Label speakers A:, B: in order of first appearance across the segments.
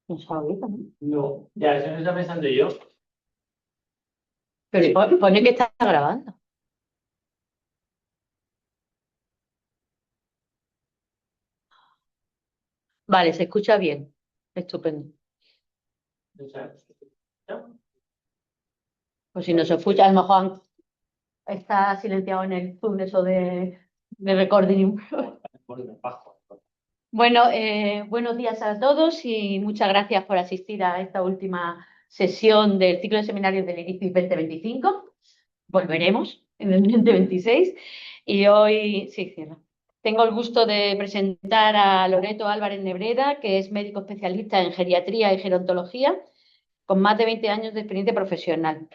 A: Pues ahorita, ¿no?
B: No, ya, eso me está pensando yo.
A: Pero pone que está grabando. Vale, se escucha bien. Estupendo.
B: O sea, ¿no?
A: Pues si no se escucha, a lo mejor está silenciado en el Zoom eso de recording.
B: Por debajo.
A: Bueno, buenos días a todos y muchas gracias por asistir a esta última sesión del ciclo de seminarios del IRIFI 2025. Volveremos en el 2026 y hoy, sí, cierro. Tengo el gusto de presentar a Loreto Álvarez Nebreda, que es médico especialista en geriatría y gerontología, con más de 20 años de experiencia profesional.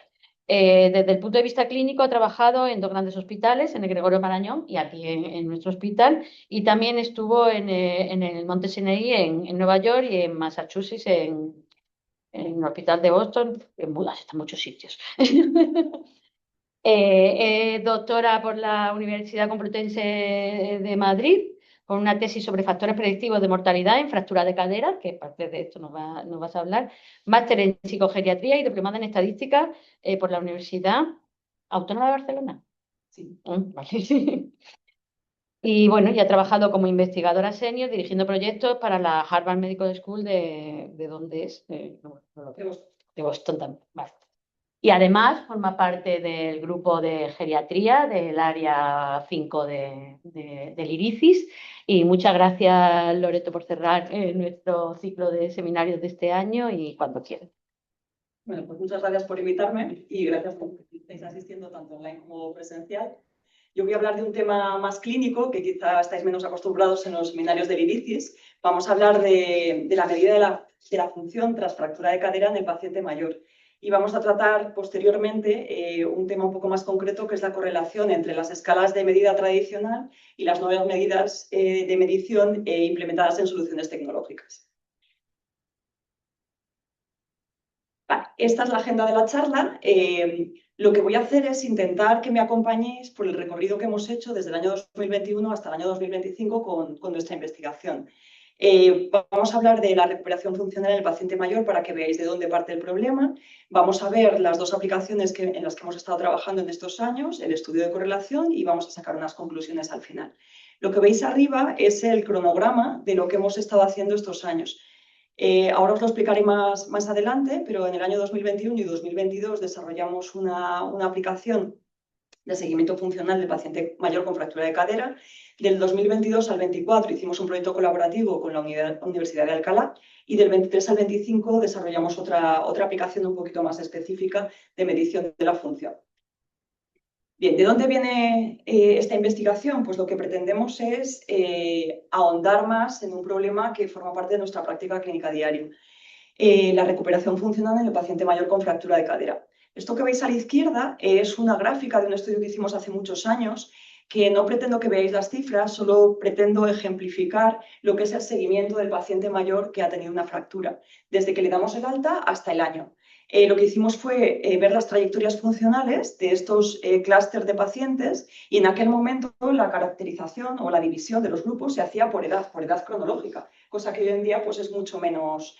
A: Desde el punto de vista clínico, ha trabajado en dos grandes hospitales, en el Gregorio Marañón y aquí en nuestro hospital, y también estuvo en el Monte Sinai en Nueva York y en Massachusetts, en el hospital de Boston, en mudas, está en muchos sitios. Es doctora por la Universidad Complutense de Madrid, con una tesis sobre factores predictivos de mortalidad en fractura de cadera, que parte de esto nos vas a hablar. Máster en psicogeriatría y diplomada en estadística por la Universidad Autónoma de Barcelona. Sí. Vale, sí. Y bueno, ya ha trabajado como investigadora senior dirigiendo proyectos para la Harvard Medical School de donde es, no lo veo. De Boston también. Vale. Y además forma parte del grupo de geriatría del área 5 del IRICIS. Y muchas gracias, Loreto, por cerrar nuestro ciclo de seminarios de este año y cuando quieras.
C: Bueno, pues muchas gracias por invitarme y gracias por que estéis asistiendo tanto online como presencial. Yo voy a hablar de un tema más clínico que quizá estáis menos acostumbrados en los seminarios del IRICIS. Vamos a hablar de la medida de la función tras fractura de cadera en el paciente mayor. Y vamos a tratar posteriormente un tema un poco más concreto, que es la correlación entre las escalas de medida tradicional y las nuevas medidas de medición implementadas en soluciones tecnológicas. Vale, esta es la agenda de la charla. Lo que voy a hacer es intentar que me acompañéis por el recorrido que hemos hecho desde el año 2021 hasta el año 2025 con nuestra investigación. Vamos a hablar de la recuperación funcional en el paciente mayor para que veáis de dónde parte el problema. Vamos a ver las dos aplicaciones en las que hemos estado trabajando en estos años, el estudio de correlación, y vamos a sacar unas conclusiones al final. Lo que veis arriba es el cronograma de lo que hemos estado haciendo estos años. Ahora os lo explicaré más adelante, pero en el año 2021 y 2022 desarrollamos una aplicación de seguimiento funcional del paciente mayor con fractura de cadera. Del 2022 al 24 hicimos un proyecto colaborativo con la Universidad de Alcalá y del 23 al 25 desarrollamos otra aplicación un poquito más específica de medición de la función. Bien, ¿de dónde viene esta investigación? Pues lo que pretendemos es ahondar más en un problema que forma parte de nuestra práctica clínica diaria. La recuperación funcional en el paciente mayor con fractura de cadera. Esto que veis a la izquierda es una gráfica de un estudio que hicimos hace muchos años, que no pretendo que veáis las cifras, solo pretendo ejemplificar lo que es el seguimiento del paciente mayor que ha tenido una fractura, desde que le damos el alta hasta el año. Lo que hicimos fue ver las trayectorias funcionales de estos clústeres de pacientes y en aquel momento la caracterización o la división de los grupos se hacía por edad cronológica, cosa que hoy en día pues, es mucho menos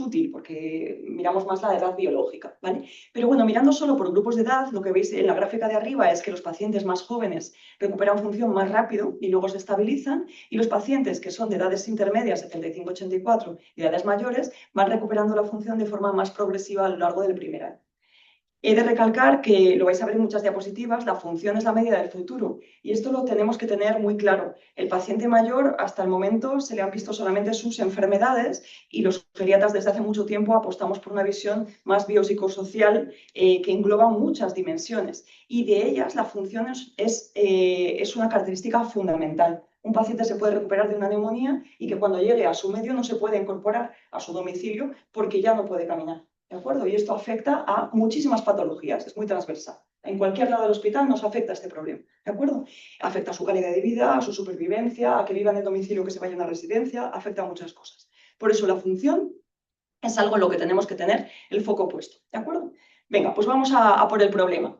C: útil porque miramos más la edad biológica, ¿vale? Pero bueno, mirando solo por grupos de edad, lo que veis en la gráfica de arriba es que los pacientes más jóvenes recuperan función más rápido y luego se estabilizan, y los pacientes que son de edades intermedias, 75-84, y de edades mayores, van recuperando la función de forma más progresiva a lo largo del primer año. He de recalcar que, lo vais a ver en muchas diapositivas, la función es la medida del futuro y esto lo tenemos que tener muy claro. El paciente mayor, hasta el momento, se le han visto solamente sus enfermedades y los geriatras desde hace mucho tiempo apostamos por una visión más biopsicosocial que engloba muchas dimensiones y de ellas la función es una característica fundamental. Un paciente se puede recuperar de una neumonía y que cuando llegue a su medio no se puede incorporar a su domicilio porque ya no puede caminar. ¿De acuerdo? Y esto afecta a muchísimas patologías, es muy transversal. En cualquier lado del hospital nos afecta este problema, ¿de acuerdo? Afecta a su calidad de vida, a su supervivencia, a que viva en el domicilio, que se vaya a una residencia, afecta a muchas cosas. Por eso la función es algo en lo que tenemos que tener el foco puesto, ¿de acuerdo? Venga, pues vamos a por el problema.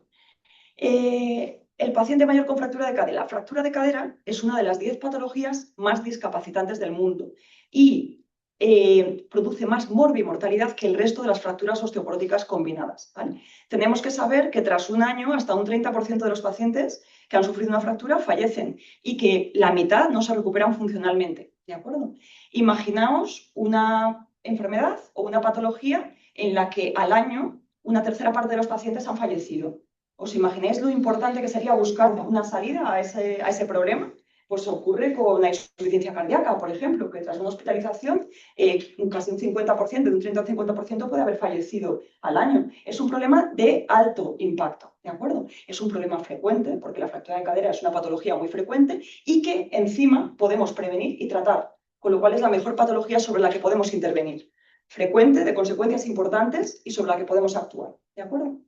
C: El paciente mayor con fractura de cadera. La fractura de cadera es una de las 10 patologías más discapacitantes del mundo y produce más morbimortalidad que el resto de las fracturas osteoporóticas combinadas, ¿vale? Tenemos que saber que tras un año hasta un 30% de los pacientes que han sufrido una fractura fallecen y que la mitad no se recuperan funcionalmente, ¿de acuerdo? Imaginaos una enfermedad o una patología en la que al año una tercera parte de los pacientes han fallecido. ¿Os imagináis lo importante que sería buscar una salida a ese problema? Pues ocurre con la insuficiencia cardíaca, por ejemplo, que tras una hospitalización casi un 50%, de un 30 al 50% puede haber fallecido al año. Es un problema de alto impacto, ¿de acuerdo? Es un problema frecuente, porque la fractura de cadera es una patología muy frecuente y que encima podemos prevenir y tratar, con lo cual es la mejor patología sobre la que podemos intervenir. Frecuente, de consecuencias importantes y sobre la que podemos actuar, ¿de acuerdo?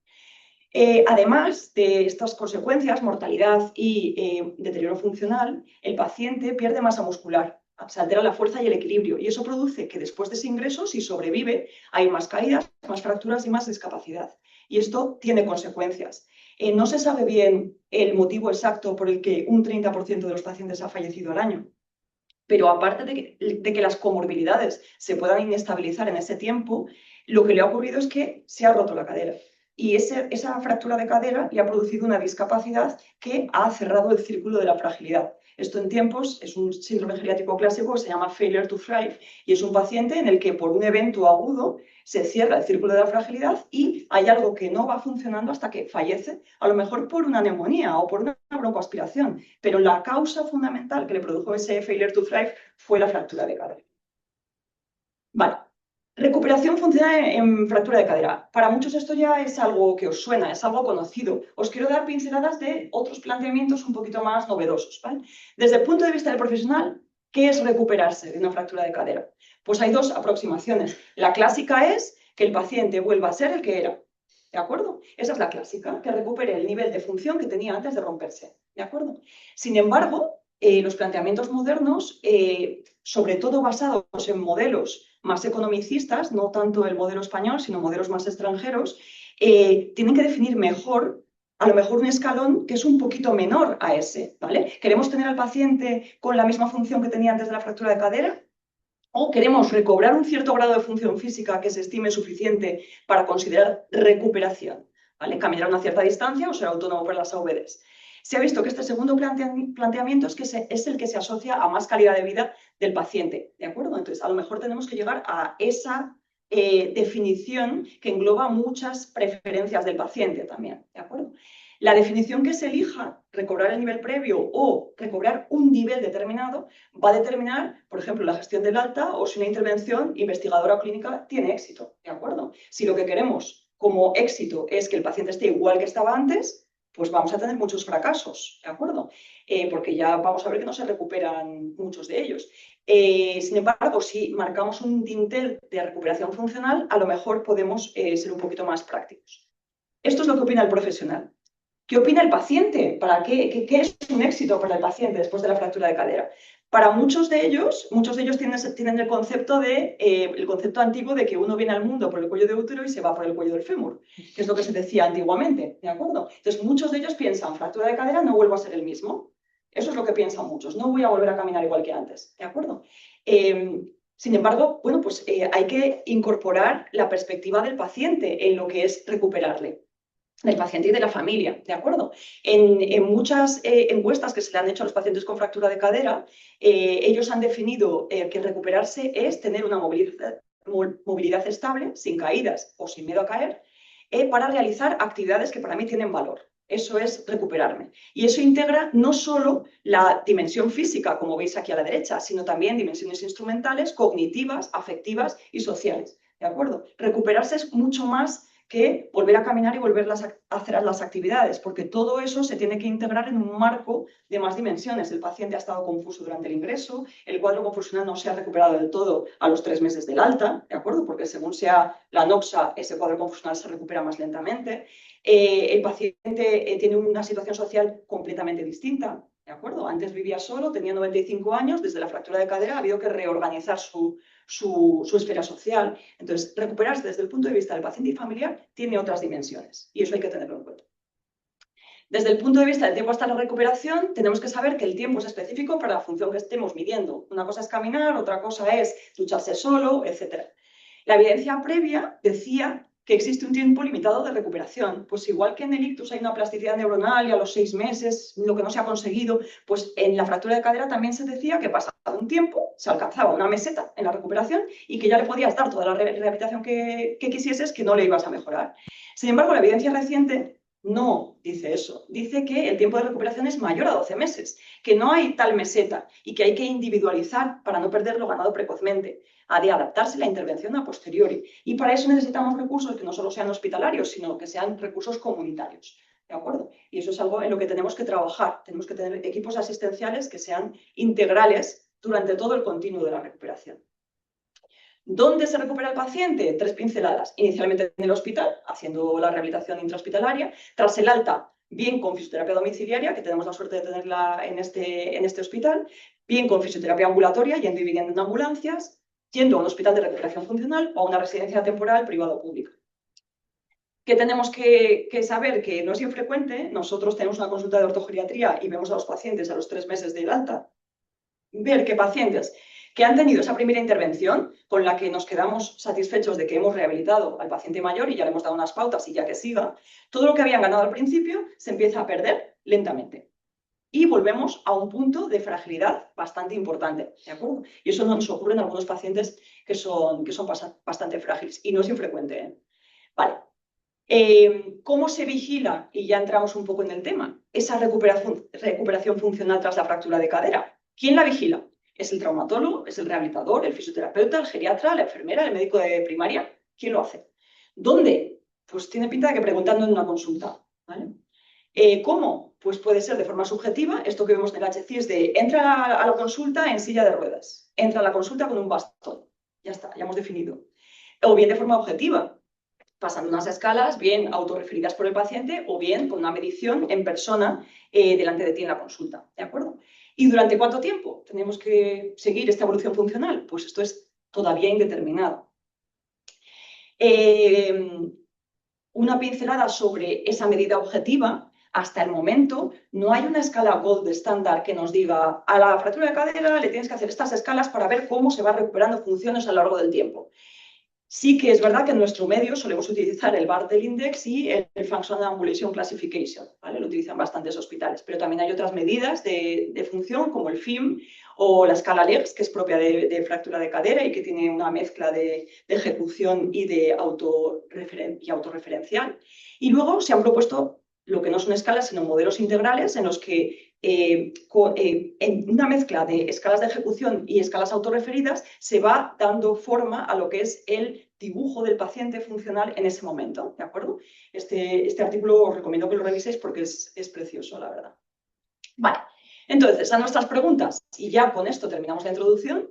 C: Además de estas consecuencias, mortalidad y deterioro funcional, el paciente pierde masa muscular, se altera la fuerza y el equilibrio y eso produce que después de ese ingreso, si sobrevive, hay más caídas, más fracturas y más discapacidad. Y esto tiene consecuencias. No se sabe bien el motivo exacto por el que un 30% de los pacientes ha fallecido al año, pero aparte de que las comorbilidades se puedan inestabilizar en ese tiempo, lo que le ha ocurrido es que se ha roto la cadera. Y esa fractura de cadera le ha producido una discapacidad que ha cerrado el círculo de la fragilidad. Esto en tiempos es un síndrome geriátrico clásico que se llama failure to thrive y es un paciente en el que por un evento agudo se cierra el círculo de la fragilidad y hay algo que no va funcionando hasta que fallece, a lo mejor por una neumonía o por una broncoaspiración, pero la causa fundamental que le produjo ese failure to thrive fue la fractura de cadera. Vale. Recuperación funcional en fractura de cadera. Para muchos esto ya es algo que os suena, es algo conocido. Os quiero dar pinceladas de otros planteamientos un poquito más novedosos, ¿vale? Desde el punto de vista del profesional, ¿qué es recuperarse de una fractura de cadera? Pues hay dos aproximaciones. La clásica es que el paciente vuelva a ser el que era, ¿de acuerdo? Esa es la clásica, que recupere el nivel de función que tenía antes de romperse, ¿de acuerdo? Sin embargo, los planteamientos modernos, sobre todo basados en modelos más economicistas, no tanto el modelo español, sino modelos más extranjeros, tienen que definir mejor, a lo mejor un escalón que es un poquito menor a ese, ¿vale? ¿Queremos tener al paciente con la misma función que tenía antes de la fractura de cadera? ¿O queremos recobrar un cierto grado de función física que se estime suficiente para considerar recuperación? ¿Vale? Caminar a una cierta distancia o ser autónomo para las AVDs. Se ha visto que este segundo planteamiento es el que se asocia a más calidad de vida del paciente, ¿de acuerdo? Entonces, a lo mejor tenemos que llegar a esa definición que engloba muchas preferencias del paciente también, ¿de acuerdo? La definición que se elija, recobrar el nivel previo o recobrar un nivel determinado, va a determinar, por ejemplo, la gestión del alta o si una intervención investigadora o clínica tiene éxito, ¿de acuerdo? Si lo que queremos como éxito es que el paciente esté igual que estaba antes, pues vamos a tener muchos fracasos, ¿de acuerdo? Porque ya vamos a ver que no se recuperan muchos de ellos. Sin embargo, si marcamos un dintel de recuperación funcional, a lo mejor podemos ser un poquito más prácticos. Esto es lo que opina el profesional. ¿Qué opina el paciente? ¿Qué es un éxito para el paciente después de la fractura de cadera? Para muchos de ellos tienen el concepto antiguo de que uno viene al mundo por el cuello de útero y se va por el cuello del fémur, que es lo que se decía antiguamente, ¿de acuerdo? Entonces, muchos de ellos piensan, fractura de cadera, no vuelvo a ser el mismo. Eso es lo que piensan muchos, no voy a volver a caminar igual que antes, ¿de acuerdo? Sin embargo, bueno, pues hay que incorporar la perspectiva del paciente en lo que es recuperarle, del paciente y de la familia, ¿de acuerdo? En muchas encuestas que se le han hecho a los pacientes con fractura de cadera, ellos han definido que recuperarse es tener una movilidad estable, sin caídas o sin miedo a caer, para realizar actividades que para mí tienen valor. Eso es recuperarme. Y eso integra no solo la dimensión física, como veis aquí a la derecha, sino también dimensiones instrumentales, cognitivas, afectivas y sociales, ¿de acuerdo? Recuperarse es mucho más que volver a caminar y volver a hacer las actividades, porque todo eso se tiene que integrar en un marco de más dimensiones. El paciente ha estado confuso durante el ingreso, el cuadro confusional no se ha recuperado del todo a los 3 meses del alta, ¿de acuerdo? Porque según sea la noxa, ese cuadro confusional se recupera más lentamente. El paciente tiene una situación social completamente distinta, ¿de acuerdo? Antes vivía solo, tenía 95 años, desde la fractura de cadera ha habido que reorganizar su esfera social. Entonces, recuperarse desde el punto de vista del paciente y familiar tiene otras dimensiones y eso hay que tenerlo en cuenta. Desde el punto de vista del tiempo hasta la recuperación, tenemos que saber que el tiempo es específico para la función que estemos midiendo. Una cosa es caminar, otra cosa es ducharse solo, etc. La evidencia previa decía que existe un tiempo limitado de recuperación. Pues igual que en el ictus hay una plasticidad neuronal y a los 6 meses, lo que no se ha conseguido, pues en la fractura de cadera también se decía que pasado un tiempo se alcanzaba una meseta en la recuperación y que ya le podías dar toda la rehabilitación que quisieses, que no le ibas a mejorar. Sin embargo, la evidencia reciente no dice eso. Dice que el tiempo de recuperación es mayor a 12 meses, que no hay tal meseta y que hay que individualizar para no perder lo ganado precozmente. Ha de adaptarse la intervención a posteriori. Y para eso necesitamos recursos que no solo sean hospitalarios, sino que sean recursos comunitarios. ¿De acuerdo? Y eso es algo en lo que tenemos que trabajar. Tenemos que tener equipos asistenciales que sean integrales durante todo el continuo de la recuperación. ¿Dónde se recupera el paciente? 3 pinceladas. Inicialmente en el hospital, haciendo la rehabilitación intrahospitalaria. Tras el alta, bien con fisioterapia domiciliaria, que tenemos la suerte de tenerla en este hospital. Bien con fisioterapia ambulatoria, yendo y viniendo en ambulancias. Yendo a un hospital de recuperación funcional o a una residencia temporal privada o pública. ¿Qué tenemos que saber? Que no es infrecuente. Nosotros tenemos una consulta de ortogeriatría y vemos a los pacientes a los 3 meses del alta. Ver qué pacientes que han tenido esa primera intervención con la que nos quedamos satisfechos de que hemos rehabilitado al paciente mayor y ya le hemos dado unas pautas y ya que siga, todo lo que habían ganado al principio se empieza a perder lentamente. Y volvemos a un punto de fragilidad bastante importante, ¿de acuerdo? Y eso nos ocurre en algunos pacientes que son bastante frágiles y no es infrecuente, ¿eh? Vale. ¿Cómo se vigila? Y ya entramos un poco en el tema. Esa recuperación funcional tras la fractura de cadera. ¿Quién la vigila? ¿Es el traumatólogo? ¿Es el rehabilitador? ¿El fisioterapeuta? ¿El geriatra? ¿La enfermera? ¿El médico de primaria? ¿Quién lo hace? ¿Dónde? Pues tiene pinta de que preguntando en una consulta, ¿vale? ¿Cómo? Pues puede ser de forma subjetiva, esto que vemos en el HCIS de entra a la consulta en silla de ruedas, entra a la consulta con un bastón, ya está, ya hemos definido. O bien de forma objetiva, pasando unas escalas, bien autorreferidas por el paciente o bien con una medición en persona delante de ti en la consulta, ¿de acuerdo? ¿Y durante cuánto tiempo tenemos que seguir esta evolución funcional? Pues esto es todavía indeterminado. Una pincelada sobre esa medida objetiva. Hasta el momento no hay una escala gold estándar que nos diga a la fractura de cadera le tienes que hacer estas escalas para ver cómo se va recuperando funciones a lo largo del tiempo. Sí que es verdad que en nuestro medio solemos utilizar el Bartel Index y el Functional Ambulation Classification, ¿vale? Lo utilizan bastantes hospitales, pero también hay otras medidas de función como el FIM o la escala LEGS, que es propia de fractura de cadera y que tiene una mezcla de ejecución y de autorreferencial. Y luego se han propuesto lo que no son escalas, sino modelos integrales en los que en una mezcla de escalas de ejecución y escalas autorreferidas se va dando forma a lo que es el dibujo del paciente funcional en ese momento, ¿de acuerdo? Este artículo os recomiendo que lo reviséis porque es precioso, la verdad. Vale, entonces, a nuestras preguntas, y ya con esto terminamos la introducción.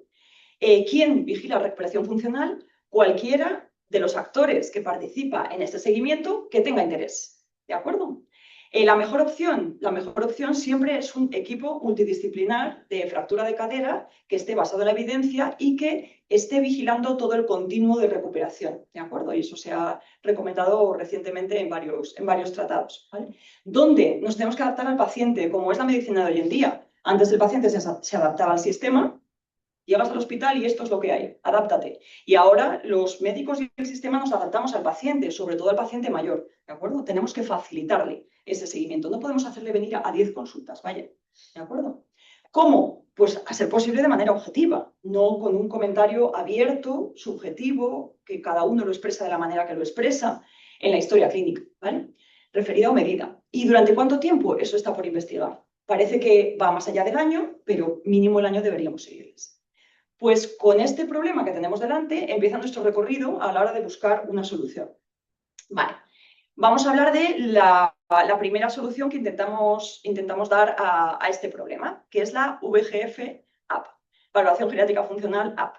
C: ¿Quién vigila la recuperación funcional? Cualquiera de los actores que participa en este seguimiento que tenga interés, ¿de acuerdo? La mejor opción siempre es un equipo multidisciplinar de fractura de cadera que esté basado en la evidencia y que esté vigilando todo el continuo de recuperación, ¿de acuerdo? Y eso se ha recomendado recientemente en varios tratados, ¿vale? Donde nos tenemos que adaptar al paciente, como es la medicina de hoy en día. Antes el paciente se adaptaba al sistema. Llegas al hospital y esto es lo que hay, adáptate. Y ahora los médicos y el sistema nos adaptamos al paciente, sobre todo al paciente mayor, ¿de acuerdo? Tenemos que facilitarle ese seguimiento. No podemos hacerle venir a 10 consultas, vaya, ¿de acuerdo? ¿Cómo? Pues a ser posible de manera objetiva, no con un comentario abierto, subjetivo, que cada uno lo expresa de la manera que lo expresa en la historia clínica, ¿vale? Referida o medida. ¿Y durante cuánto tiempo? Eso está por investigar. Parece que va más allá del año, pero mínimo el año deberíamos seguirles. Pues con este problema que tenemos delante empieza nuestro recorrido a la hora de buscar una solución. Vale, vamos a hablar de la primera solución que intentamos dar a este problema, que es la VGF-AP, Valoración Geriátrica Funcional AP.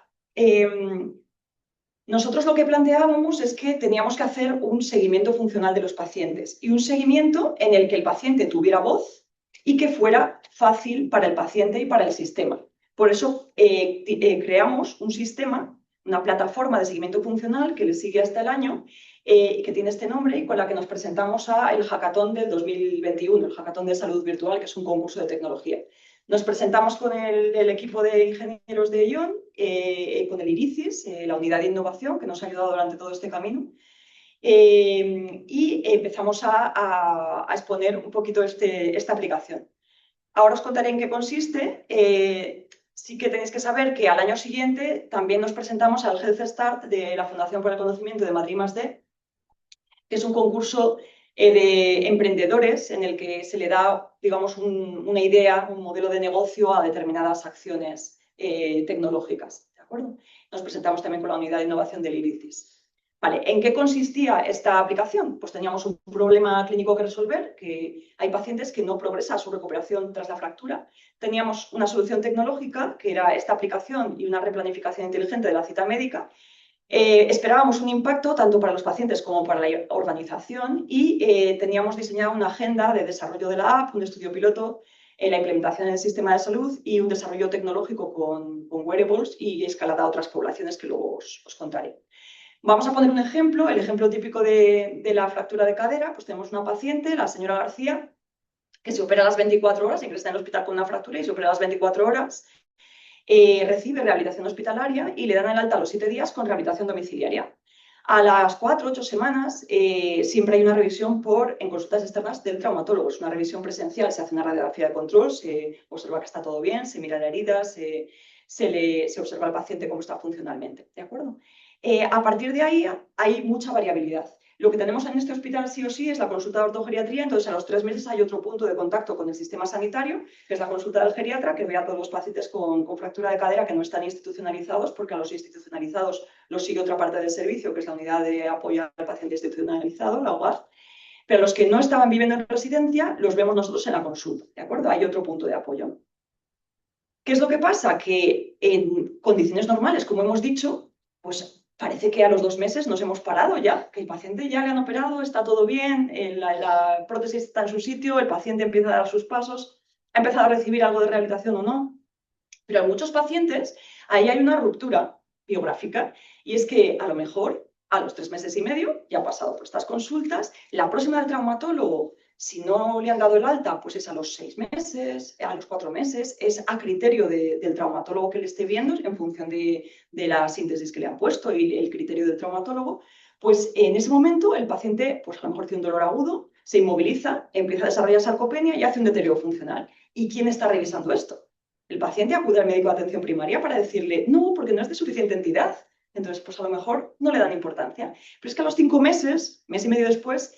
C: Nosotros lo que planteábamos es que teníamos que hacer un seguimiento funcional de los pacientes y un seguimiento en el que el paciente tuviera voz y que fuera fácil para el paciente y para el sistema. Por eso creamos un sistema una plataforma de seguimiento funcional que le sigue hasta el año y que tiene este nombre y con la que nos presentamos al Hackathon del 2021, el Hackathon de Salud Virtual, que es un concurso de tecnología. Nos presentamos con el equipo de ingenieros de ION, con el IRICIS, la unidad de innovación que nos ha ayudado durante todo este camino. Y empezamos a exponer un poquito esta aplicación. Ahora os contaré en qué consiste. Sí que tenéis que saber que al año siguiente también nos presentamos al Health Start de la Fundación por el Conocimiento de Madrid+D, que es un concurso de emprendedores en el que se le da, digamos, una idea, un modelo de negocio a determinadas acciones tecnológicas. ¿De acuerdo? Nos presentamos también con la unidad de innovación del IRICIS. Vale, ¿en qué consistía esta aplicación? Pues teníamos un problema clínico que resolver, que hay pacientes que no progresa su recuperación tras la fractura. Teníamos una solución tecnológica, que era esta aplicación y una replanificación inteligente de la cita médica. Esperábamos un impacto tanto para los pacientes como para la organización y teníamos diseñado una agenda de desarrollo de la app, un estudio piloto, la implementación en el sistema de salud y un desarrollo tecnológico con wearables y escalada a otras poblaciones que luego os contaré. Vamos a poner un ejemplo, el ejemplo típico de la fractura de cadera. Pues tenemos una paciente, la señora García, que se opera a las 24 horas, ingresa en el hospital con una fractura y se opera a las 24 horas. Recibe rehabilitación hospitalaria y le dan el alta a los 7 días con rehabilitación domiciliaria. A las 4 o 8 semanas siempre hay una revisión en consultas externas del traumatólogo. Es una revisión presencial, se hace una radiografía de control, se observa que está todo bien, se mira la herida, se observa al paciente cómo está funcionalmente. ¿De acuerdo? A partir de ahí hay mucha variabilidad. Lo que tenemos en este hospital sí o sí es la consulta de ortogeriatría, entonces a los 3 meses hay otro punto de contacto con el sistema sanitario, que es la consulta del geriatra, que ve a todos los pacientes con fractura de cadera que no están institucionalizados, porque a los institucionalizados los sigue otra parte del servicio, que es la unidad de apoyo al paciente institucionalizado, la UAR. Pero los que no estaban viviendo en residencia los vemos nosotros en la consulta, ¿de acuerdo? Hay otro punto de apoyo. ¿Qué es lo que pasa? Que en condiciones normales, como hemos dicho, pues parece que a los 2 meses nos hemos parado ya, que el paciente ya le han operado, está todo bien, la prótesis está en su sitio, el paciente empieza a dar sus pasos, ha empezado a recibir algo de rehabilitación o no. Pero en muchos pacientes ahí hay una ruptura biográfica y es que a lo mejor a los 3 meses y medio ya ha pasado por estas consultas, la próxima del traumatólogo, si no le han dado el alta, pues es a los 6 meses, a los 4 meses, es a criterio del traumatólogo que le esté viendo en función de la síntesis que le han puesto y el criterio del traumatólogo. Pues en ese momento el paciente, pues a lo mejor tiene un dolor agudo, se inmoviliza, empieza a desarrollar sarcopenia y hace un deterioro funcional. ¿Y quién está revisando esto? El paciente acude al médico de atención primaria para decirle, no, porque no es de suficiente entidad. Entonces, pues a lo mejor no le dan importancia. Pero es que a los 5 meses, mes y medio después,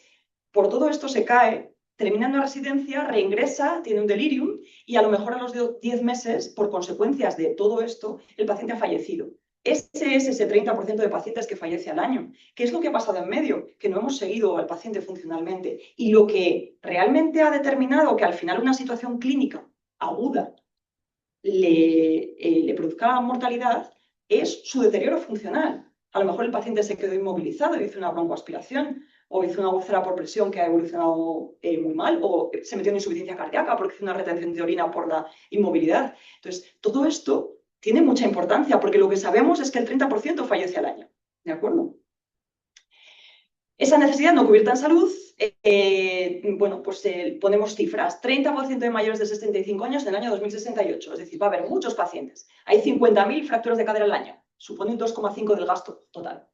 C: por todo esto se cae, termina en la residencia, reingresa, tiene un delirium y a lo mejor a los 10 meses, por consecuencias de todo esto, el paciente ha fallecido. Ese es ese 30% de pacientes que fallece al año. ¿Qué es lo que ha pasado en medio? Que no hemos seguido al paciente funcionalmente. Y lo que realmente ha determinado que al final una situación clínica aguda le produzca mortalidad es su deterioro funcional. A lo mejor el paciente se quedó inmovilizado y hizo una broncoaspiración, o hizo una úlcera por presión que ha evolucionado muy mal, o se metió en insuficiencia cardíaca porque hizo una retención de orina por la inmovilidad. Entonces, todo esto tiene mucha importancia porque lo que sabemos es que el 30% fallece al año. ¿De acuerdo? Esa necesidad no cubierta en salud, bueno, pues ponemos cifras. 30% de mayores de 65 años en el año 2068. Es decir, va a haber muchos pacientes. Hay 50.000 fracturas de cadera al año. Supone un 2,5% del gasto total.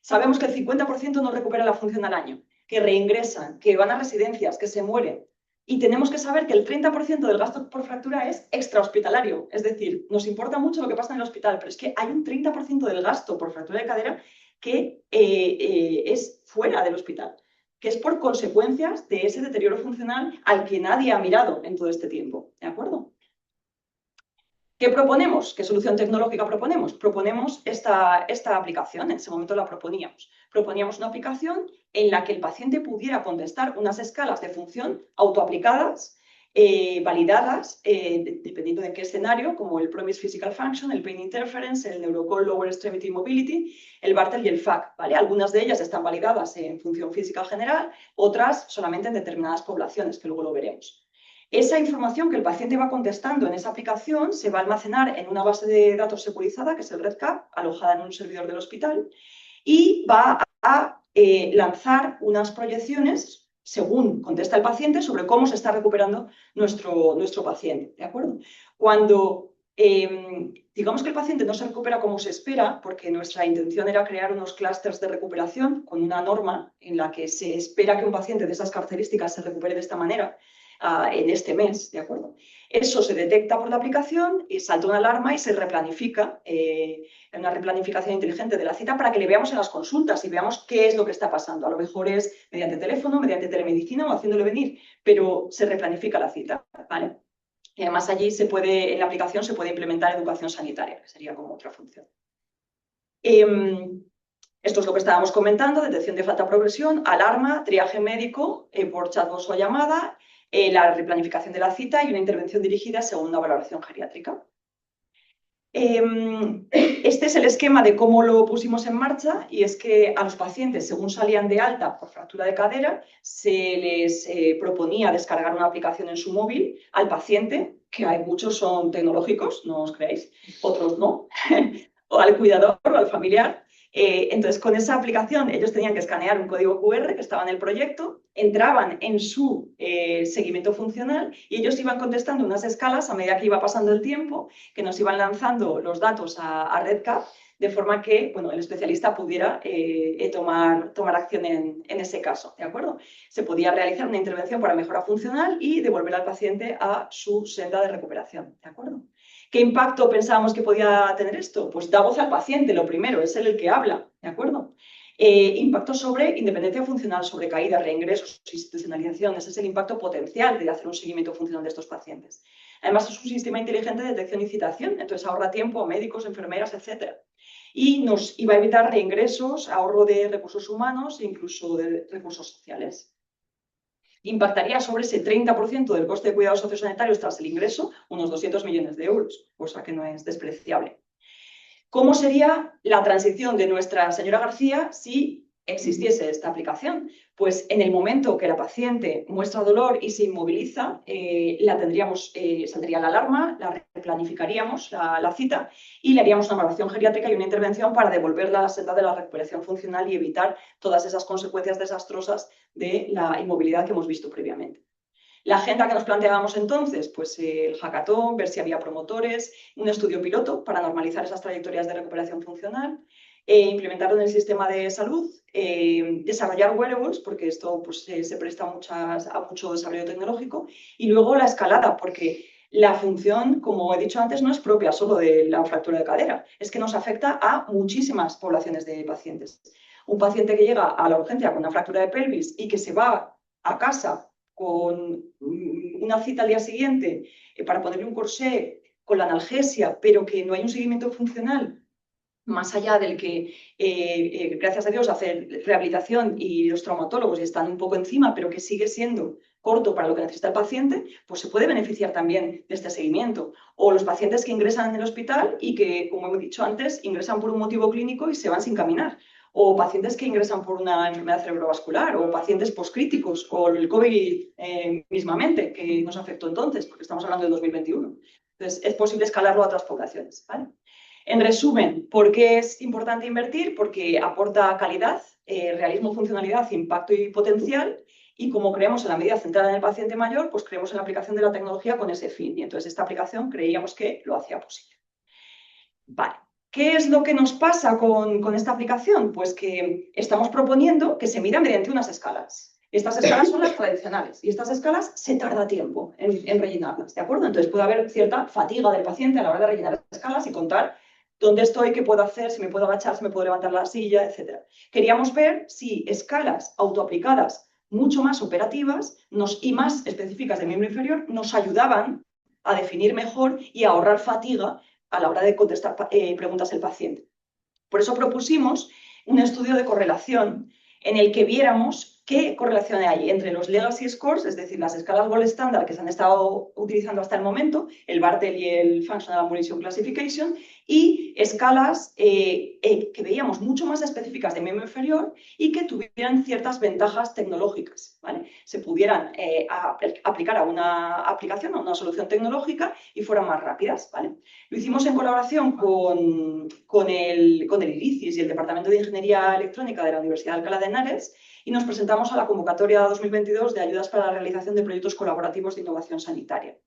C: Sabemos que el 50% no recupera la función al año, que reingresan, que van a residencias, que se mueren. Y tenemos que saber que el 30% del gasto por fractura es extrahospitalario. Es decir, nos importa mucho lo que pasa en el hospital, pero es que hay un 30% del gasto por fractura de cadera que es fuera del hospital, que es por consecuencias de ese deterioro funcional al que nadie ha mirado en todo este tiempo. ¿De acuerdo? ¿Qué proponemos? ¿Qué solución tecnológica proponemos? Proponemos esta aplicación, en ese momento la proponíamos. Proponíamos una aplicación en la que el paciente pudiera contestar unas escalas de función autoaplicadas, validadas, dependiendo de qué escenario, como el Promise Physical Function, el Pain Interference, el Neurocall Lower Extremity Mobility, el Bartel y el FAC. ¿Vale? Algunas de ellas están validadas en función física general, otras solamente en determinadas poblaciones, que luego lo veremos. Esa información que el paciente va contestando en esa aplicación se va a almacenar en una base de datos securizada, que es el REDCap, alojada en un servidor del hospital, y va a lanzar unas proyecciones, según contesta el paciente, sobre cómo se está recuperando nuestro paciente, ¿de acuerdo? Cuando digamos que el paciente no se recupera como se espera, porque nuestra intención era crear unos clústeres de recuperación con una norma en la que se espera que un paciente de esas características se recupere de esta manera en este mes, ¿de acuerdo? Eso se detecta por la aplicación y salta una alarma y se replanifica, una replanificación inteligente de la cita para que le veamos en las consultas y veamos qué es lo que está pasando. A lo mejor es mediante teléfono, mediante telemedicina o haciéndole venir, pero se replanifica la cita, ¿vale? Y además allí en la aplicación se puede implementar educación sanitaria, que sería como otra función. Esto es lo que estábamos comentando, detección de falta progresión, alarma, triaje médico por chatbot o llamada, la replanificación de la cita y una intervención dirigida según una valoración geriátrica. Este es el esquema de cómo lo pusimos en marcha y es que a los pacientes, según salían de alta por fractura de cadera, se les proponía descargar una aplicación en su móvil al paciente, que hay muchos son tecnológicos, no os creéis, otros no, o al cuidador o al familiar. Entonces, con esa aplicación ellos tenían que escanear un código QR que estaba en el proyecto, entraban en su seguimiento funcional y ellos iban contestando unas escalas a medida que iba pasando el tiempo, que nos iban lanzando los datos a REDCap, de forma que bueno, el especialista pudiera tomar acción en ese caso, ¿de acuerdo? Se podía realizar una intervención para mejora funcional y devolver al paciente a su senda de recuperación, ¿de acuerdo? ¿Qué impacto pensábamos que podía tener esto? Pues da voz al paciente, lo primero, es él el que habla, ¿de acuerdo? Impacto sobre independencia funcional, sobre caída, reingresos, institucionalización. Ese es el impacto potencial de hacer un seguimiento funcional de estos pacientes. Además, es un sistema inteligente de detección y citación, entonces ahorra tiempo a médicos, enfermeras, etc. Y nos iba a evitar reingresos, ahorro de recursos humanos e incluso de recursos sociales. Impactaría sobre ese 30% del coste de cuidados sociosanitarios tras el ingreso, unos 200 millones de euros, cosa que no es despreciable. ¿Cómo sería la transición de Nuestra Señora García si existiese esta aplicación? Pues en el momento que la paciente muestra dolor y se inmoviliza, saldría la alarma, la replanificaríamos la cita y le haríamos una evaluación geriátrica y una intervención para devolverla a la senda de la recuperación funcional y evitar todas esas consecuencias desastrosas de la inmovilidad que hemos visto previamente. La agenda que nos planteábamos entonces, pues el hackathon, ver si había promotores, un estudio piloto para normalizar esas trayectorias de recuperación funcional, implementarlo en el sistema de salud, desarrollar wearables, porque esto pues, se presta a mucho desarrollo tecnológico, y luego la escalada, porque la función, como he dicho antes, no es propia solo de la fractura de cadera, es que nos afecta a muchísimas poblaciones de pacientes. Un paciente que llega a la urgencia con una fractura de pelvis y que se va a casa con una cita al día siguiente para ponerle un corsé con la analgesia, pero que no hay un seguimiento funcional más allá del que, gracias a Dios, hace rehabilitación y los traumatólogos están un poco encima, pero que sigue siendo corto para lo que necesita el paciente, pues se puede beneficiar también de este seguimiento. O los pacientes que ingresan en el hospital y que, como he dicho antes, ingresan por un motivo clínico y se van sin caminar. O pacientes que ingresan por una enfermedad cerebrovascular, o pacientes poscríticos, o el COVID mismamente, que nos afectó entonces, porque estamos hablando de 2021. Entonces, es posible escalarlo a otras poblaciones, ¿vale? En resumen, ¿por qué es importante invertir? Porque aporta calidad, realismo, funcionalidad, impacto y potencial. Y como creemos en la medida centrada en el paciente mayor, pues creemos en la aplicación de la tecnología con ese fin. Y entonces esta aplicación creíamos que lo hacía posible. Vale. ¿Qué es lo que nos pasa con esta aplicación? Pues que estamos proponiendo que se mida mediante unas escalas. Estas escalas son las tradicionales y estas escalas se tarda tiempo en rellenarlas, ¿de acuerdo? Entonces puede haber cierta fatiga del paciente a la hora de rellenar las escalas y contar dónde estoy, qué puedo hacer, si me puedo agachar, si me puedo levantar la silla, etc. Queríamos ver si escalas autoaplicadas mucho más operativas y más específicas del miembro inferior nos ayudaban a definir mejor y a ahorrar fatiga a la hora de contestar preguntas del paciente. Por eso propusimos un estudio de correlación en el que viéramos ¿Qué correlación hay entre los legacy scores, es decir, las escalas gold estándar que se han estado utilizando hasta el momento, el Bartel y el Functional Ambulation Classification, y escalas que veíamos mucho más específicas de miembro inferior y que tuvieran ciertas ventajas tecnológicas, ¿vale? Se pudieran aplicar a una aplicación, a una solución tecnológica y fueran más rápidas, ¿vale? Lo hicimos en colaboración con el IRICIS y el Departamento de Ingeniería Electrónica de la Universidad de Alcalá de Henares, y nos presentamos a la convocatoria 2022 de ayudas para la realización de proyectos colaborativos de innovación sanitaria.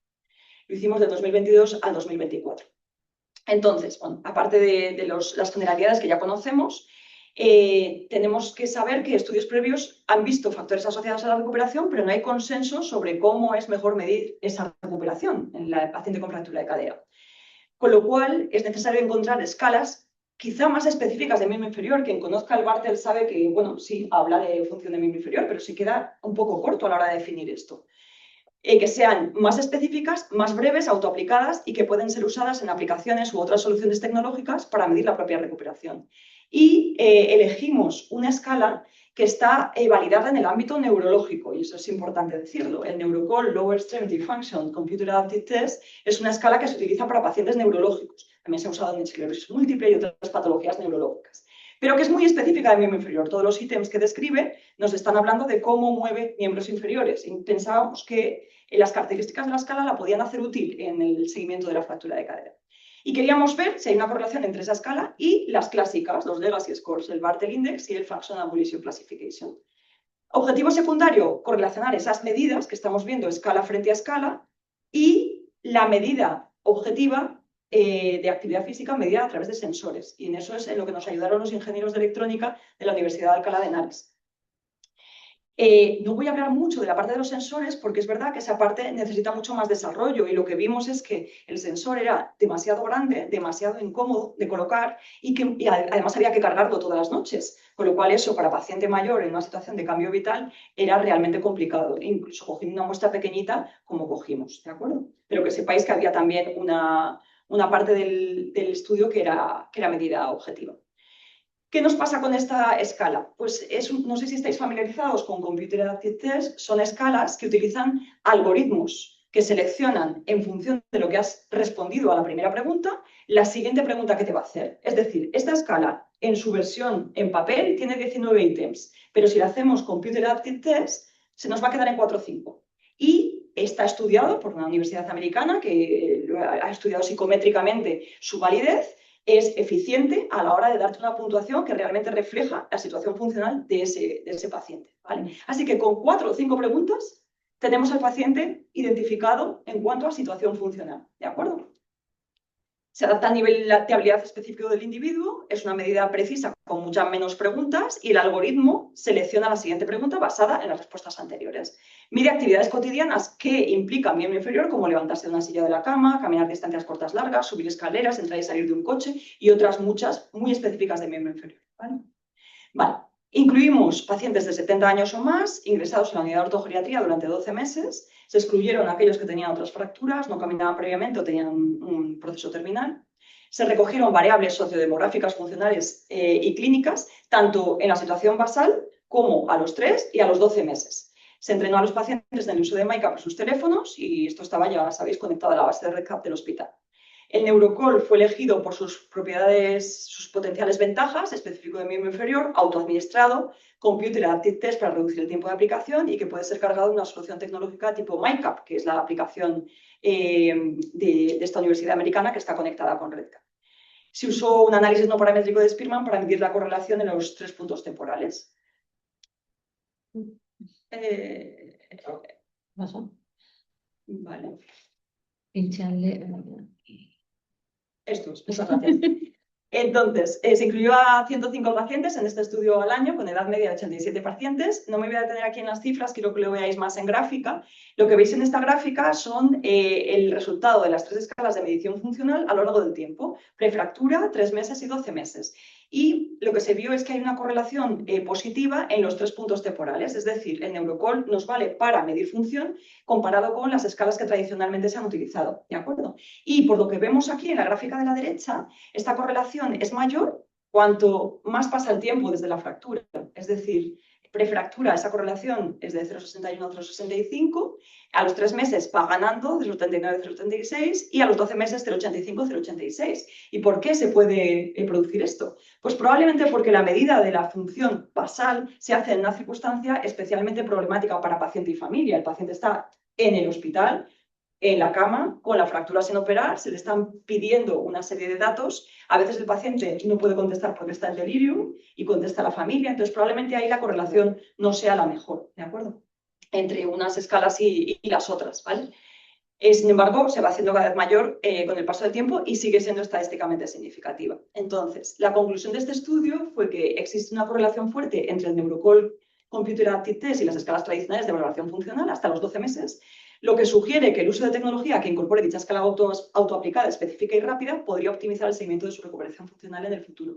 C: Lo hicimos de 2022 al 2024. Entonces, bueno, aparte de las generalidades que ya conocemos, tenemos que saber que estudios previos han visto factores asociados a la recuperación, pero no hay consenso sobre cómo es mejor medir esa recuperación en la paciente con fractura de cadera. Con lo cual, es necesario encontrar escalas quizá más específicas de miembro inferior. Quien conozca el Bartel sabe que, bueno, sí, habla de función de miembro inferior, pero sí queda un poco corto a la hora de definir esto. Que sean más específicas, más breves, autoaplicadas y que pueden ser usadas en aplicaciones u otras soluciones tecnológicas para medir la propia recuperación. Y elegimos una escala que está validada en el ámbito neurológico, y eso es importante decirlo. El Neurocol Lower Extremity Function Computer Adaptive Test es una escala que se utiliza para pacientes neurológicos. También se ha usado en esclerosis múltiple y otras patologías neurológicas, pero que es muy específica de miembro inferior. Todos los ítems que describe nos están hablando de cómo mueve miembros inferiores. Y pensábamos que las características de la escala la podían hacer útil en el seguimiento de la fractura de cadera. Y queríamos ver si hay una correlación entre esa escala y las clásicas, los legacy scores, el Bartel Index y el Functional Ambulation Classification. Objetivo secundario, correlacionar esas medidas que estamos viendo escala frente a escala y la medida objetiva de actividad física medida a través de sensores. Y en eso es en lo que nos ayudaron los ingenieros de electrónica de la Universidad de Alcalá de Henares. No voy a hablar mucho de la parte de los sensores porque es verdad que esa parte necesita mucho más desarrollo, y lo que vimos es que el sensor era demasiado grande, demasiado incómodo de colocar y además había que cargarlo todas las noches, con lo cual eso para paciente mayor en una situación de cambio vital era realmente complicado, incluso cogiendo una muestra pequeñita como cogimos, ¿de acuerdo? Pero que sepáis que había también una parte del estudio que era medida objetiva. ¿Qué nos pasa con esta escala? Pues no sé si estáis familiarizados con Computer Adaptive Test, son escalas que utilizan algoritmos que seleccionan en función de lo que has respondido a la primera pregunta, la siguiente pregunta que te va a hacer. Es decir, esta escala en su versión en papel tiene 19 ítems, pero si la hacemos Computer Adaptive Test se nos va a quedar en 4 o 5. Y está estudiado por una universidad americana que ha estudiado psicométricamente su validez. Es eficiente a la hora de darte una puntuación que realmente refleja la situación funcional de ese paciente, ¿vale? Así que con 4 o 5 preguntas tenemos al paciente identificado en cuanto a situación funcional, ¿de acuerdo? Se adapta al nivel de habilidad específico del individuo, es una medida precisa con muchas menos preguntas y el algoritmo selecciona la siguiente pregunta basada en las respuestas anteriores. Mide actividades cotidianas que implican miembro inferior, como levantarse de una silla de la cama, caminar distancias cortas largas, subir escaleras, entrar y salir de un coche y otras muchas muy específicas de miembro inferior. Vale. Incluimos pacientes de 70 años o más ingresados en la unidad de ortogeriatría durante 12 meses. Se excluyeron aquellos que tenían otras fracturas, no caminaban previamente o tenían un proceso terminal. Se recogieron variables sociodemográficas, funcionales y clínicas, tanto en la situación basal como a los 3 y a los 12 meses. Se entrenó a los pacientes en el uso de MyCap en sus teléfonos y esto estaba, ya sabéis, conectado a la base de RedCap del hospital. El Neurocol fue elegido por sus propiedades, sus potenciales ventajas, específico de miembro inferior, autoadministrado, Computer Adaptive Test para reducir el tiempo de aplicación y que puede ser cargado en una solución tecnológica tipo MyCap, que es la aplicación de esta universidad americana que está conectada con RedCap. Se usó un análisis no paramétrico de Spearman para medir la correlación en los 3 puntos temporales. Vale.
A: Pincharle.
C: Esto es, muchas gracias. Entonces, se incluyó a 105 pacientes en este estudio al año, con edad media de 87 pacientes. No me voy a detener aquí en las cifras, quiero que lo veáis más en gráfica. Lo que veis en esta gráfica son el resultado de las 3 escalas de medición funcional a lo largo del tiempo. Prefractura, 3 meses y 12 meses. Y lo que se vio es que hay una correlación positiva en los 3 puntos temporales, es decir, el Neurocol nos vale para medir función comparado con las escalas que tradicionalmente se han utilizado, ¿de acuerdo? Y por lo que vemos aquí en la gráfica de la derecha, esta correlación es mayor cuanto más pasa el tiempo desde la fractura, es decir, Prefractura, esa correlación es de 0,61 a 0,65, a los 3 meses va ganando 0,79 a 0,76 y a los 12 meses 0,85 a 0,86. ¿Y por qué se puede producir esto? Pues probablemente porque la medida de la función basal se hace en una circunstancia especialmente problemática para paciente y familia. El paciente está en el hospital, en la cama, con la fractura sin operar, se le están pidiendo una serie de datos. A veces el paciente no puede contestar porque está en delirium y contesta a la familia, entonces probablemente ahí la correlación no sea la mejor, ¿de acuerdo? Entre unas escalas y las otras, ¿vale? Sin embargo, se va haciendo cada vez mayor con el paso del tiempo y sigue siendo estadísticamente significativa. Entonces, la conclusión de este estudio fue que existe una correlación fuerte entre el Neurocall Computer Aptitude Test y las escalas tradicionales de valoración funcional hasta los 12 meses, lo que sugiere que el uso de tecnología que incorpore dicha escala autoaplicada, específica y rápida podría optimizar el seguimiento de su recuperación funcional en el futuro.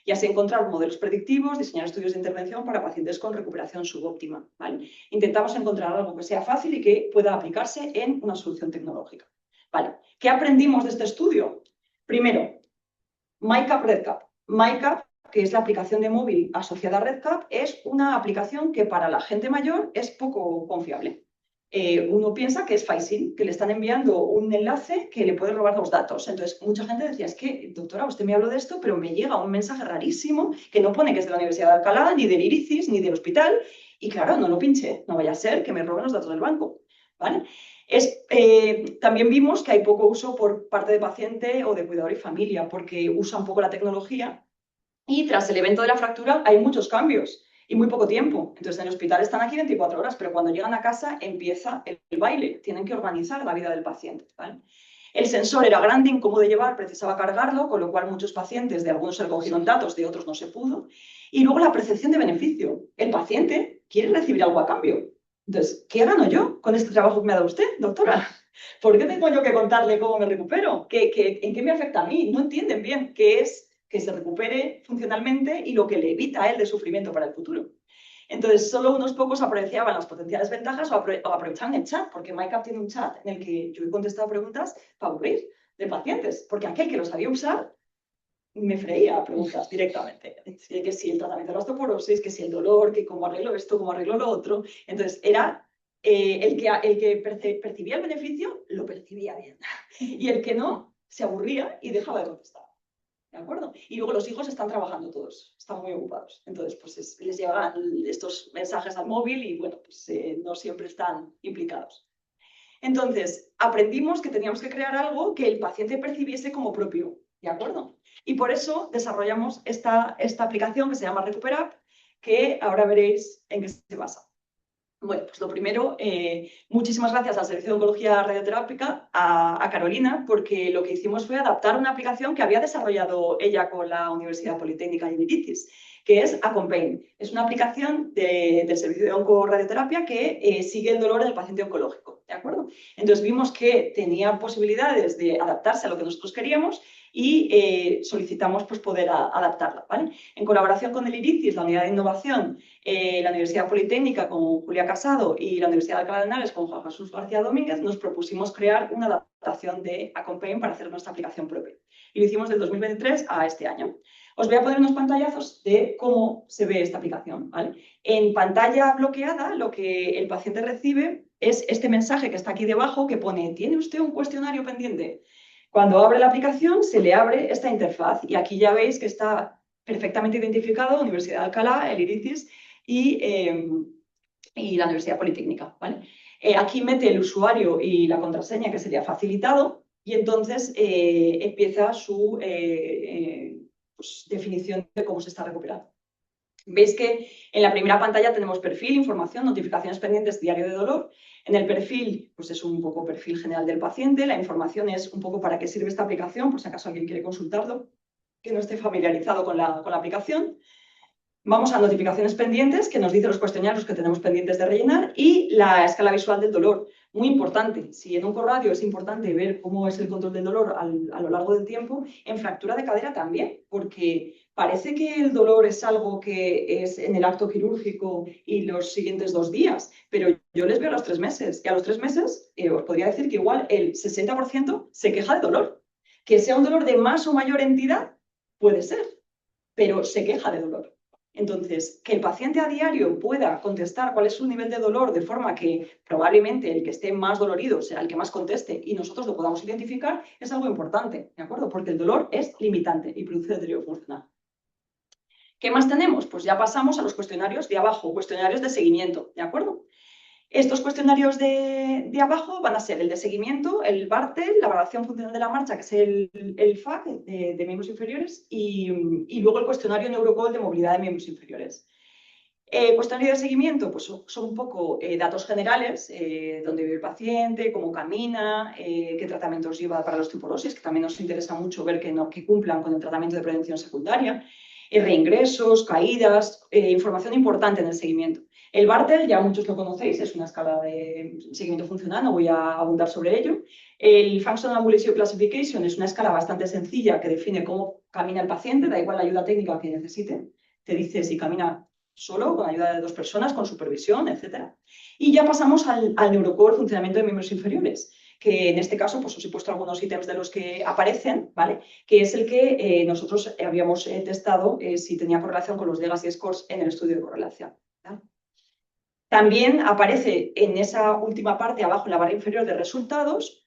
C: Y así encontrar modelos predictivos, diseñar estudios de intervención para pacientes con recuperación subóptima, ¿vale? Intentamos encontrar algo que sea fácil y que pueda aplicarse en una solución tecnológica. ¿Vale? ¿Qué aprendimos de este estudio? Primero, MyCap RedCap. MyCap, que es la aplicación de móvil asociada a RedCap, es una aplicación que para la gente mayor es poco confiable. Uno piensa que es phishing, que le están enviando un enlace que le puede robar los datos. Entonces, mucha gente decía, es que, doctora, usted me habló de esto, pero me llega un mensaje rarísimo que no pone que es de la Universidad de Alcalá, ni del IRICIS, ni del hospital. Y claro, no lo pinche, no vaya a ser que me roben los datos del banco, ¿vale? También vimos que hay poco uso por parte de paciente o de cuidador y familia, porque usan poco la tecnología y tras el evento de la fractura hay muchos cambios y muy poco tiempo. Entonces, en el hospital están aquí 24 horas, pero cuando llegan a casa empieza el baile. Tienen que organizar la vida del paciente, ¿vale? El sensor era grande, incómodo de llevar, precisaba cargarlo, con lo cual muchos pacientes, de algunos se recogieron datos, de otros no se pudo. Y luego la percepción de beneficio. El paciente quiere recibir algo a cambio. Entonces, ¿qué gano yo con este trabajo que me ha dado usted, doctora? ¿Por qué tengo yo que contarle cómo me recupero? ¿En qué me afecta a mí? No entienden bien qué es que se recupere funcionalmente y lo que le evita a él de sufrimiento para el futuro. Entonces, solo unos pocos apreciaban las potenciales ventajas o aprovechaban el chat, porque MyCap tiene un chat en el que yo he contestado preguntas para aburrir de pacientes, porque aquel que lo sabía usar me freía preguntas directamente. Que si el tratamiento de la osteoporosis, que si el dolor, que cómo arreglo esto, cómo arreglo lo otro. Entonces, era el que percibía el beneficio, lo percibía bien. Y el que no, se aburría y dejaba de contestar. ¿De acuerdo? Y luego los hijos están trabajando todos, están muy ocupados. Entonces, pues les llegan estos mensajes al móvil y, bueno, pues no siempre están implicados. Entonces, aprendimos que teníamos que crear algo que el paciente percibiese como propio, ¿de acuerdo? Y por eso desarrollamos esta aplicación que se llama RecuperApp, que ahora veréis en qué se basa. Bueno, pues lo primero, muchísimas gracias al Servicio de Oncología Radioterápica, a Carolina, porque lo que hicimos fue adaptar una aplicación que había desarrollado ella con la Universidad Politécnica de IRICIS, que es Accompain. Es una aplicación del Servicio de Oncorradioterapia que sigue el dolor del paciente oncológico, ¿de acuerdo? Entonces vimos que tenía posibilidades de adaptarse a lo que nosotros queríamos y solicitamos pues, poder adaptarla, ¿vale? En colaboración con el IRICIS, la Unidad de Innovación, la Universidad Politécnica con Julia Casado y la Universidad de Alcalá de Henares con Juan Jesús García Domínguez, nos propusimos crear una adaptación de Accompain para hacer nuestra aplicación propia. Y lo hicimos del 2023 a este año. Os voy a poner unos pantallazos de cómo se ve esta aplicación, ¿vale? En pantalla bloqueada, lo que el paciente recibe es este mensaje que está aquí debajo que pone: ¿tiene usted un cuestionario pendiente? Cuando abre la aplicación, se le abre esta interfaz y aquí ya veis que está perfectamente identificado Universidad de Alcalá, el IRICIS y la Universidad Politécnica, ¿vale? Aquí mete el usuario y la contraseña que sería facilitado y entonces empieza su pues, definición de cómo se está recuperando. Veis que en la primera pantalla tenemos perfil, información, notificaciones pendientes, diario de dolor. En el perfil, pues es un poco perfil general del paciente. La información es un poco para qué sirve esta aplicación, por si acaso alguien quiere consultarlo, que no esté familiarizado con la aplicación. Vamos a notificaciones pendientes, que nos dice los cuestionarios que tenemos pendientes de rellenar, y la escala visual del dolor. Muy importante, si en oncorradio es importante ver cómo es el control del dolor a lo largo del tiempo, en fractura de cadera también, porque parece que el dolor es algo que es en el acto quirúrgico y los siguientes 2 días, pero yo les veo a los 3 meses, y a los 3 meses os podría decir que igual el 60% se queja de dolor. Que sea un dolor de más o mayor entidad, puede ser, pero se queja de dolor. Entonces, que el paciente a diario pueda contestar cuál es su nivel de dolor de forma que probablemente el que esté más dolorido sea el que más conteste y nosotros lo podamos identificar es algo importante, ¿de acuerdo? Porque el dolor es limitante y produce deterioro funcional. ¿Qué más tenemos? Pues ya pasamos a los cuestionarios de abajo, cuestionarios de seguimiento, ¿de acuerdo? Estos cuestionarios de abajo van a ser el de seguimiento, el Bartel, la valoración funcional de la marcha, que es el FAC de miembros inferiores, y luego el cuestionario Neurocode de movilidad de miembros inferiores. Cuestionario de seguimiento, pues son un poco datos generales, dónde vive el paciente, cómo camina, qué tratamientos lleva para la osteoporosis, que también nos interesa mucho ver que cumplan con el tratamiento de prevención secundaria, reingresos, caídas, información importante en el seguimiento. El Bartel, ya muchos lo conocéis, es una escala de seguimiento funcional, no voy a abundar sobre ello. El Functional Ambulatory Classification es una escala bastante sencilla que define cómo camina el paciente, da igual la ayuda técnica que necesite, te dice si camina solo, con ayuda de 2 personas, con supervisión, etc. Y ya pasamos al Neurocore, funcionamiento de miembros inferiores, que en este caso pues os he puesto algunos ítems de los que aparecen, ¿vale? Que es el que nosotros habíamos testado si tenía correlación con los Legacy Scores en el estudio de correlación, ¿vale? También aparece en esa última parte, abajo en la barra inferior de resultados,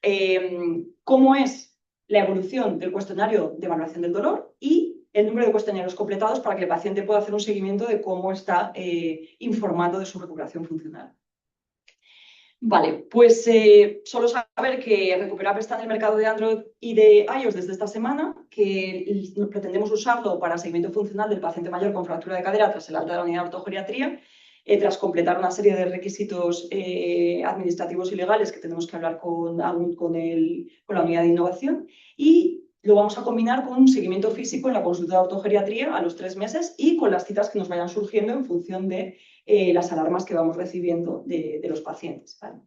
C: cómo es la evolución del cuestionario de evaluación del dolor y el número de cuestionarios completados para que el paciente pueda hacer un seguimiento de cómo está informando de su recuperación funcional. Vale, pues solo saber que Recuperap está en el mercado de Android y de iOS desde esta semana, que pretendemos usarlo para seguimiento funcional del paciente mayor con fractura de cadera tras el alta de la unidad de ortogeriatría, tras completar una serie de requisitos administrativos y legales que tenemos que hablar con la unidad de innovación, y lo vamos a combinar con un seguimiento físico en la consulta de ortogeriatría a los 3 meses y con las citas que nos vayan surgiendo en función de las alarmas que vamos recibiendo de los pacientes, ¿vale?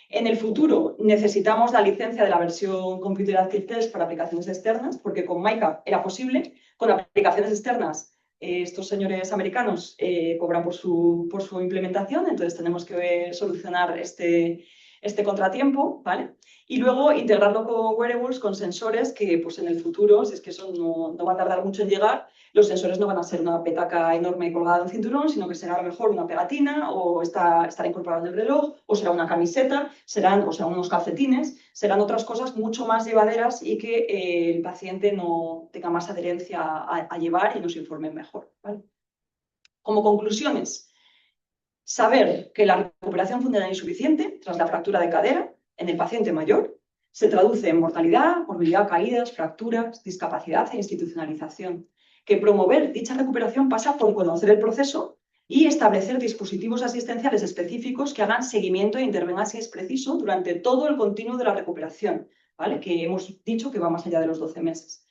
C: En el futuro necesitamos la licencia de la versión Computer Active Test para aplicaciones externas, porque con Maika era posible, con aplicaciones externas estos señores americanos cobran por su implementación, entonces tenemos que solucionar este contratiempo, ¿vale? Y luego integrarlo con wearables, con sensores que pues en el futuro, si es que eso no va a tardar mucho en llegar, los sensores no van a ser una petaca enorme colgada en un cinturón, sino que será a lo mejor una pegatina o estará incorporado en el reloj o será una camiseta, o serán unos calcetines, serán otras cosas mucho más llevaderas y que el paciente no tenga más adherencia a llevar y nos informe mejor, ¿vale? Como conclusiones, saber que la recuperación funcional insuficiente tras la fractura de cadera en el paciente mayor se traduce en mortalidad, morbilidad, caídas, fracturas, discapacidad e institucionalización. Que promover dicha recuperación pasa por conocer el proceso y establecer dispositivos asistenciales específicos que hagan seguimiento e intervengan si es preciso durante todo el continuo de la recuperación, ¿vale? Que hemos dicho que va más allá de los 12 meses.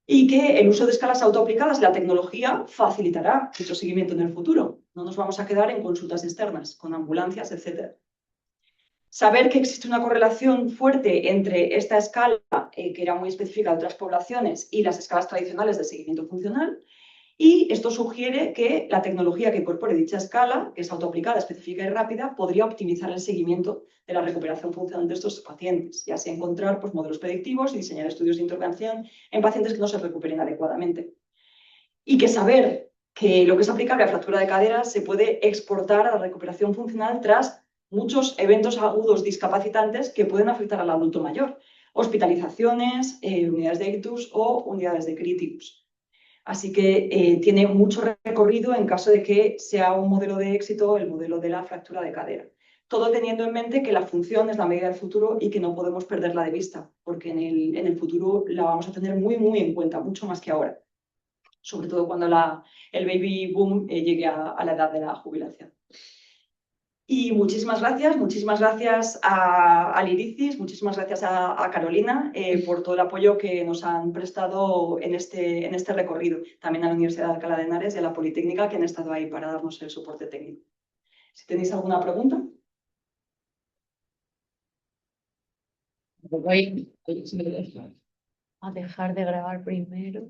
C: Y que el uso de escalas autoaplicadas de la tecnología facilitará dicho seguimiento en el futuro. No nos vamos a quedar en consultas externas, con ambulancias, etc. Saber que existe una correlación fuerte entre esta escala, que era muy específica de otras poblaciones, y las escalas tradicionales de seguimiento funcional. Y esto sugiere que la tecnología que incorpore dicha escala, que es autoaplicada, específica y rápida, podría optimizar el seguimiento de la recuperación funcional de estos pacientes, y así encontrar pues, modelos predictivos y diseñar estudios de intervención en pacientes que no se recuperen adecuadamente. Y que saber que lo que es aplicable a fractura de cadera se puede exportar a la recuperación funcional tras muchos eventos agudos discapacitantes que pueden afectar al adulto mayor, hospitalizaciones, unidades de ictus o unidades de críticos. Así que tiene mucho recorrido en caso de que sea un modelo de éxito el modelo de la fractura de cadera. Todo teniendo en mente que la función es la medida del futuro y que no podemos perderla de vista, porque en el futuro la vamos a tener muy, muy en cuenta, mucho más que ahora. Sobre todo cuando el baby boom llegue a la edad de la jubilación. Y muchísimas gracias a Liricis, muchísimas gracias a Carolina por todo el apoyo que nos han prestado en este recorrido. También a la Universidad de Alcalá de Henares y a la Politécnica, que han estado ahí para darnos el soporte técnico. Si tenéis alguna pregunta.
A: Voy a dejar de grabar primero.